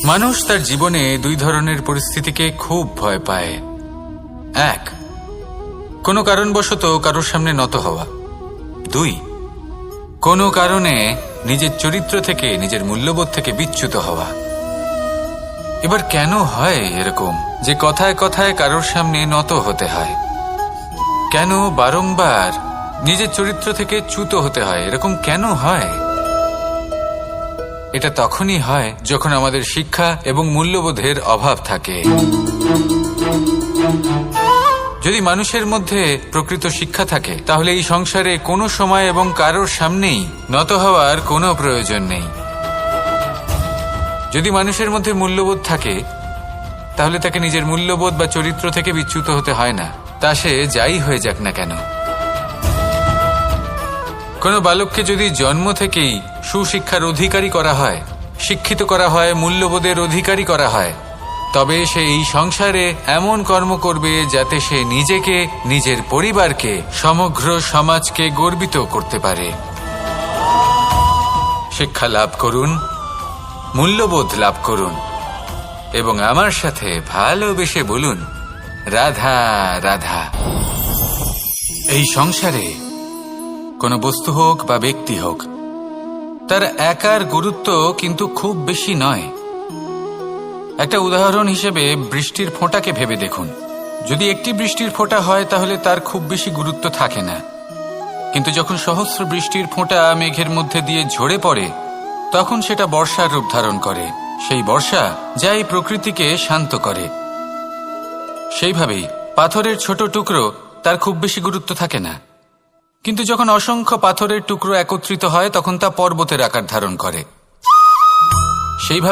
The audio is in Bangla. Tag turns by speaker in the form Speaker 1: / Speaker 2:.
Speaker 1: মানুষ তার জীবনে দুই ধরনের পরিস্থিতিকে খুব ভয় পায়। এক, কোনো কারণবশত কারোর সামনে নত হওয়া। দুই, কোনো কারণে নিজের চরিত্র থেকে, নিজের মূল্যবোধ থেকে বিচ্যুত হওয়া। এবার কেন হয় এরকম যে কথায় কথায় কারোর সামনে নত হতে হয়? কেন বারংবার নিজের চরিত্র থেকে চ্যুত হতে হয়? এরকম কেন হয়? এটা তখনই হয় যখন আমাদের শিক্ষা এবং মূল্যবোধের অভাব থাকে। যদি মানুষের মধ্যে প্রকৃত শিক্ষা থাকে, তাহলে এই সংসারে কোনো সময় এবং কারোর সামনেই নত হওয়ার কোনো প্রয়োজন নেই। যদি মানুষের মধ্যে মূল্যবোধ থাকে, তাহলে তাকে নিজের মূল্যবোধ বা চরিত্র থেকে বিচ্যুত হতে হয় না, তা সে যাই হয়ে যাক না কেন। কোনো বালককে যদি জন্ম থেকেই সুশিক্ষার অধিকারী করা হয়, শিক্ষিত করা হয়, মূল্যবোধের অধিকারী করা হয়, তবে সে এই সংসারে এমন কর্ম করবে যাতে সে নিজেকে, নিজের পরিবারকে, সমগ্র সমাজকে গর্বিত করতে পারে। শিক্ষা লাভ করুন, মূল্যবোধ লাভ করুন এবং আমার সাথে ভালোবেসে বলুন, রাধা রাধা। এই সংসারে কোনো বস্তু হোক বা ব্যক্তি হোক, তার একার গুরুত্ব কিন্তু খুব বেশি নয়। একটা উদাহরণ হিসেবে বৃষ্টির ফোঁটাকে ভেবে দেখুন। যদি একটি বৃষ্টির ফোঁটা হয় তাহলে তার খুব বেশি গুরুত্ব থাকে না, কিন্তু যখন সহস্র বৃষ্টির ফোঁটা মেঘের মধ্যে দিয়ে ঝরে পড়ে, তখন সেটা বর্ষার রূপ ধারণ করে। সেই বর্ষা যা এই প্রকৃতিকে শান্ত করে। সেইভাবেই পাথরের ছোট টুকরো, তার খুব বেশি গুরুত্ব থাকে না, কিন্তু যখন অসংখ্য পাথরের টুকরো একত্রিত হয় তখন তা পর্বতের আকার ধারণ করে। সেইভাবে